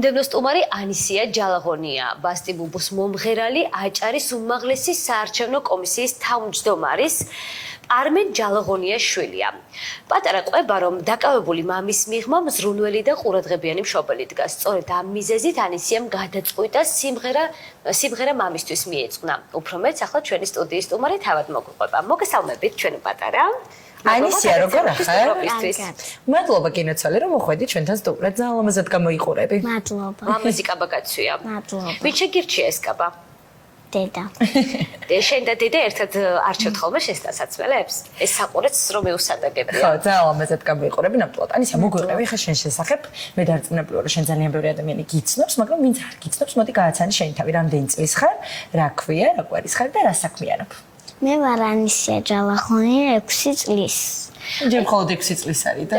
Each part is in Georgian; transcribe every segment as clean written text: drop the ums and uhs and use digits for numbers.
დიაგნოსტუმარი ანისია ჯალაღონია, ბასტი ბუბუს მომღერალი, აჭარის უმაღლესი საარჩევნო კომისიის თავმჯდომარის არმენ ჯალაღონიას შვილია. პატარა ყვება, რომ დაკავებული მამის მიღმა მზრუნველი და ყურადღებიანი მშობელი დგას. სწორედ ამ მიზეზით ანისიამ გადაწყვიტა სიმღერა მამისთვის მიეძღვნა. უფრო მეც ახლა ჩვენი სტუდიის სტუმარი თავად მოგვიყვება. მოგესალმებით ჩვენ პატარა. ანისია, როგორ ახარ? მადლობა კინოცალი, რომ მოხვედი ჩვენთან სტუმრად. ძალიან ლამაზად გამოიყურები. მადლობა. ლამაზი კაბა გაცვია. მადლობა. ვინ შეგირჩია ეს კაბა? დედა. შენ და დედა ერთად არჩევთ ხოლმე შესტანსაცმელებს? ეს საყურეც რომ მეუსადაგებია. ხო, ძალიან ლამაზად გამოიყურები ნამდვილად. ანისია, მოგვიყევი ხა შენ შესახებ. მე დარწმუნებული ვარ, შენ ძალიან ბევრი ადამიანი გიცნობს, მაგრამ ვინც არ გიცნობს, მოდი გააცანი შენი თავი, რამდენი წლის ხარ, რა ქვია, რა კვერის ხარ და რა საქმიანობ. მე ვარ ანისია ჯალაღონია 6 წლის. ჯერ მხოლოდ 6 წლის არის და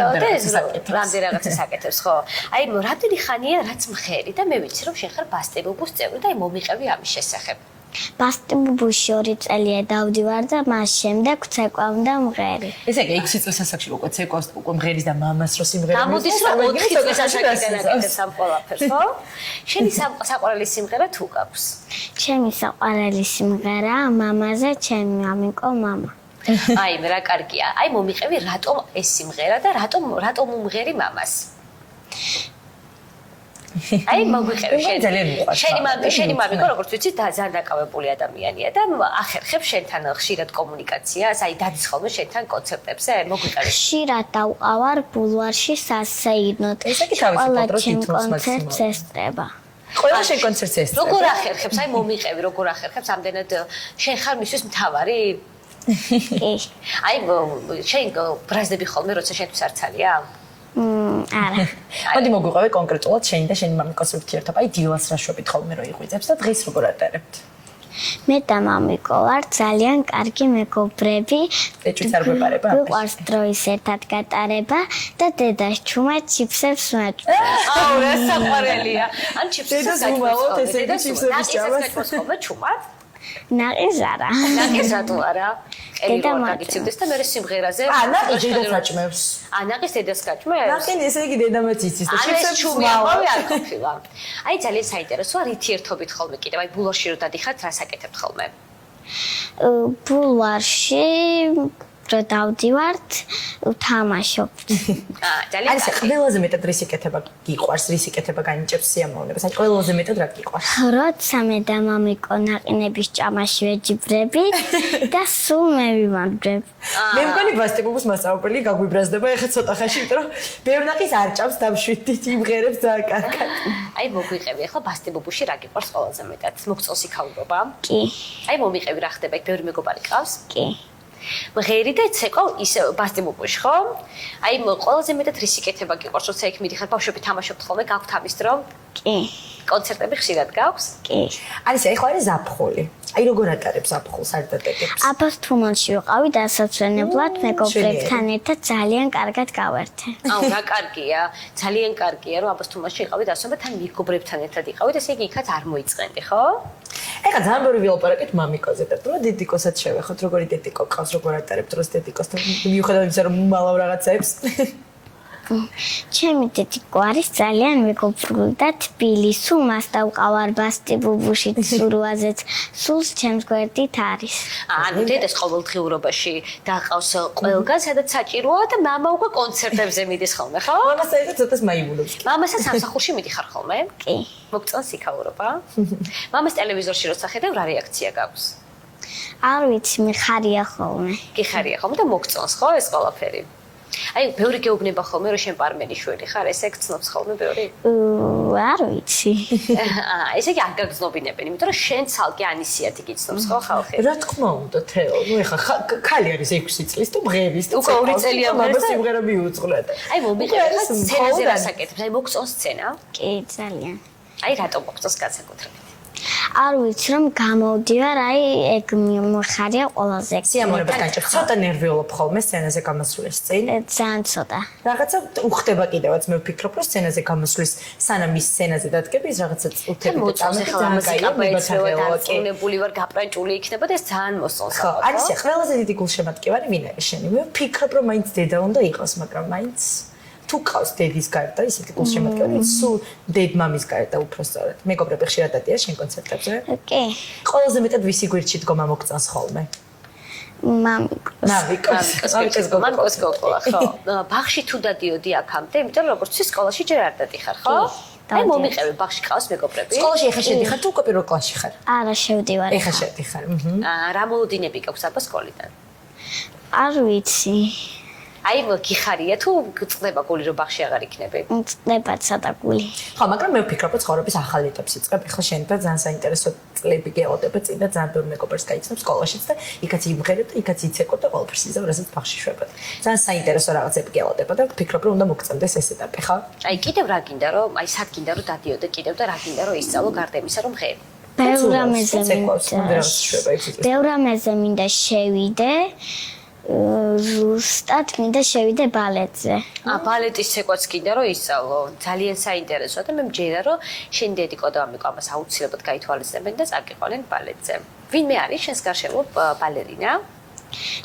რამდენი რაღაცას აკეთებს, ხო? აი, რამდენი ხანია რაც მღერი და მე ვიცი რომ შენ ხარ ბასტი ბუბუს წევრი და აი მომიყევი ამის შესახებ. ბასტი ბუბუში 2 წელია დავდივარ და მას შემდეგ ცეკვავდა მღერი. ესე იგი 6 წლის ასაკში უკვე ცეკვავს უკვე მღერის და მამას რო სიმღერა გამოდის რომ 4 წლის ასაკიდან აკეთებს ამ ყველაფერს, ხო? შენი საყვარელი სიმღერა თუ გაქვს? ჩემი საყვარელი სიმღერაა მამაზე ჩემი მამიკო მამა. აი, რა კარგია. აი, მომიყევი რატომ ეს სიმღერა და რატომ უმღერი მამას? აი, მოგვიყევი შენი მამიკო, როგორც ვიცი, ძალიან დაკავებული ადამიანია და ახერხებს შენთან ხშირად კომუნიკაციას, აი, დადის ხოლმე შენთან კონცერტებზე, მოგვიყევი. ხშირად დავყავარ ბულვარში სასეირნოდ. ესე იგი თავისი პატრონი თითქოს კონცერტს ესწრება. ყველა შენ კონცერტს ესწრება. როგორ ახერხებს? აი, მომიყევი, როგორ ახერხებს? ამდენად შენ ხარ მისთვის მთავარი? კი. აი, შენ ბრაზდები ხოლმე, როცა შენთვის არცალია? არა. მოდი მოგვიყევი კონკრეტულად შენი და შენი მამიკოს ურთიერთობა. აი, დილას რა შვებით ხოლმე რო იღვიძებს და დღეს როგორ ატარებთ? მე და მამიკო ვარ ძალიან კარგი მეგობრები. ეჭვიც არ გვეპარება? გვიყვარს დროის ერთად გატარება და დედას ჩუმად ჩიფსებს ვაჭრობ. აუ, რა საყვარელია. ან ჩიფსებს უმალოთ ესე იგი ჩიფსების ჭამას. ხოლმე ჩუმად? ნაყინს არა. ნაყინს რატო არა? დედა მაგიცივდეს და მე სიმღერაზე. ნაყინს დედას გაჭმევს. ნაყინს დედას გაჭმევს? ნაყინი ესე იგი დედამაც იცის და ჩიფსებს ჩუმავი არ ყოფილა. აი, ძალიან საინტერესოა, რითი ერთობით ხოლმე კიდევ, აი, ბულვარში რო დადიხართ, რას აკეთებთ ხოლმე? ბულვარში რო დავდივართ, ვთამაშობთ. ძალიან არის ყველაზე მეტად რის იკეთება გიყვარს, რის იკეთება განიჭებს სიამოვნებას. აი, ყველაზე მეტად რა გიყვარს? როცა მე და მამიკო ნაყინების ჭამაში ვეჯიბრები და სულ მე ვიმარჯვებ. მე მგონი ბასტი ბუბუს მასწავლებელი გაგვიბრაზდება ეხლა ცოტა ხანში, იმიტომ რომ ბევრ ნაყინს არ ჭამს დავშვიდით იმღერებს ძალიან კარგად. აი, მოგვიყევი ახლა ბასტი ბუბუში რა გიყვარს ყველაზე მეტად? მოგწონს იქაურობა? კი. აი, მომიყევი რა ხდება, იქ ბევრი მეგობარი ყავს? კი. მღერი და ცეკვა ისე ბასტი ბუბუში, ხო? აი, ყველაზე მეტად რის იკეთება გიყვარს, როცა იქ მიდიხარ, ბავშვები თამაშობთ ხოლმე, გაქვთ ამის დრო? კი. კონცერტები ხშირად გაქვს? კი. არის ახლა არის ზაფხული. აი, როგორ ატარებს ზაფხულს არ დადაგებს? აბასთუმანში ვიყავი დასაცვენებლად მეგობრებთან ერთად ძალიან კარგად გავერთე. აუ, რა კარგია. ძალიან კარგია, რომ აბასთუმანში იყავი დასვენებლად, თან მეგობრებთან ერთად იყავით, ესე იგი იქაც არ მოიწყენდი, ხო? ეხლა ძალიან ბევრი ვილაპარაკეთ მამიკოზე და თუ დედიკოსაც შევეხოთ, როგორი დედიკო ყავს, როგორ ატარებ დროს დედიკოსთან, მიუხედავად იმისა, რომ მომალავ რაღაცებს. ჩემი დედიკო არის ძალიან მეგობრული და თბილი. სულ მას დავყავარ ბასტი ბუბუში ცურვაზეც. სულს ჩემს გვერდით არის. ანუ დედას ყოველდღიურობაში დაყავს ყველგან, სადაც საჭიროა და მამა უკვე კონცერტებზე მიდის ხოლმე, ხო? მამასა ეხლა ცოტას მაიმულებს. მამასა სამსახურში მიდიხარ ხოლმე? კი. მოგწონს იქაურობა? მამას ტელევიზორში როცა ხედავ, რა რეაქცია გაქვს? არ ვიცი, მიხარია ხოლმე. გიხარია ხოლმე და მოგწონს ხო ეს ყველაფერი? აი, ბევრი გეუბნება ხოლმე, რომ შენ პარმენი შვილი ხარ, ესე გწნობს ხოლმე ბევრი? არ ვიცი. ესე იგი არ გაგზნობინებენ, იმიტომ რომ შენ ცალკე ანისიათი გიცნობს ხო ხალხი? რა თქმა უნდა, თეო, ნუ ეხლა ქალი არის 6 წლის და მღერის და უკვე 2 წელია მღერის და სიმღერა მიუძღვნა და აი, მომიყევი ხა სცენაზე რას აკეთებს? აი, მოგწონს სცენა? კი, ძალიან. აი, რატომ მოგწონს განსაკუთრებით? არ ვიცი რომ გამოვდივარ, აი ეგ მხარია ყველაზე. სიამოვნებას განჭერს. ცოტა ნერვიულობ ხოლმე სცენაზე გამოსვლის წინ. ძალიან ცოტა. რაღაცა უხდება კიდევაც მე ვფიქრობ რომ სცენაზე გამოსვლის სანამ ის სცენაზე დადგები ის რაღაცა წუთები და წამები ძალიან გაიუბნებული ვარ, გაპრანჭული იქნება და ეს ძალიან მოსწონს. ხო, არის ყველაზე დიდი გულშემატკივარი ვინ არის შენი? მე ვფიქრობ რომ მაინც დედა უნდა იყოს, მაგრამ მაინც თუ ყავს დედის გარდა ისეთი გულშემატკივარი, სულ დედმამის გარდა უფრო სწორად. მეგობრები ხშირად დადიან შენ კონცერტებზე? კი. ყველაზე მეტად ვისი გვერდში დგომა მოგწონს ხოლმე? მამიკოს მამიკოს გოგოა, ხო? ბაღში თუ დადიოდი აქამდე, იმიტომ რომ როგორც სკოლაში ჯერ არ დადიხარ, ხო? აი მომიყევი ბაღში ყავს მეგობრები. სკოლაში ეხა შედიხარ თუ უკვე პირველ კლასში ხარ? არა შევდივარ. ეხა შედიხარ. რა მოლოდინები გაქვს აბა სკოლიდან? არ ვიცი. აი გიხარია თუ წდება გული რომ ბაღში აღარ იქნები? წდება ცოტა გული. ხო, მაგრამ მე ვფიქრობ, რომ ცხოვრების ახალ ეტაპს იწყებ. ეხლა შენ და ძალიან საინტერესო წლები გეყოდება წინ და ძალიან ბევრი მეგობრებს გაიცნობს სკოლაშიც და იქაც იმღერებ და იქაც იცეკო და ყველაფერს იზამ, რასაც ბაღში შვებად. ძალიან საინტერესო რაღაცები გეყოდება და ვფიქრობ, რომ უნდა მოგწონდეს ეს ეტაპი, ხო? აი კიდევ რა გინდა რომ აი სად გინდა რომ დადიოდე კიდევ და რა გინდა რომ ისწავლო გარდა იმისა რომ ღე? ბევრ ამაზე მინდა შევიდე. ზუსტად მინდა შევიდე ბალეტზე. ბალეტის ცეკვაც გინდა რომ ისწავლო. ძალიან საინტერესოა და მე მჯერა რომ შენ დედიკო და ამიკო ამას აუცილებლად გაითვალისწინებენ და წაგიყვანენ ბალეტზე. ვინმე არის შენს გარშემო ბალერინა?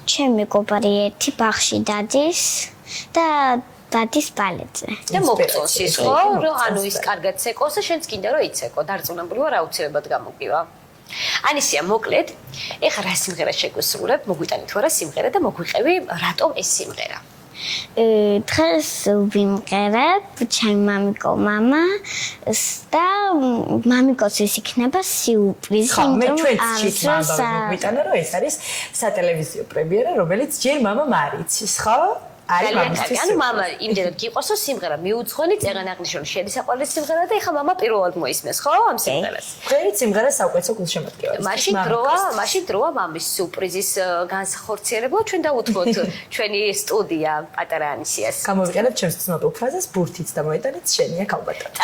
ჩემი მეგობარი ერთი ბაღში დადის და დადის ბალეტზე. და მოგწონს ის ხო? რომ ანუ ის კარგად ცეკოს და შენც გინდა რომ იცეკო. დარწმუნებული ვარ აუცილებლად გამოგივა. ანისია მოკლედ, ეხლა რა სიმღერა შეგვესრულებ? მოგვიტანით თუ არა სიმღერა და მოგვიყევი რატომ ეს სიმღერა? დღეს ვიმღერებ ჩემი მამიკო მამა და მამიკოს ეს იქნება სიურპრიზი, იმიტომ რომ მოგვიტანა რომ ეს არის სატელევიზიო პრემიერა, რომელიც ჯერ მამამ არ იცის, ხო? ანუ მამა იმდენად გიყვარს რომ სიმღერა მიუძღვენი წეგან აღნიშნული შედის საყვარელი სიმღერა და ეხლა მამა პირველად მოისმენს ხო ამ სიმღერას. ღერი სიმღერა საუკეთესო გულშემატკივარი. მაშინ დროა მამის სიურპრიზის განსახორციელებლად ჩვენ დავუთმოთ ჩვენი სტუდია პატარა ანისიას. გამოვიყენებ ჩემს ცნობილ ფრაზას ბურთიც და მოედანიც შენია ქალბატონი.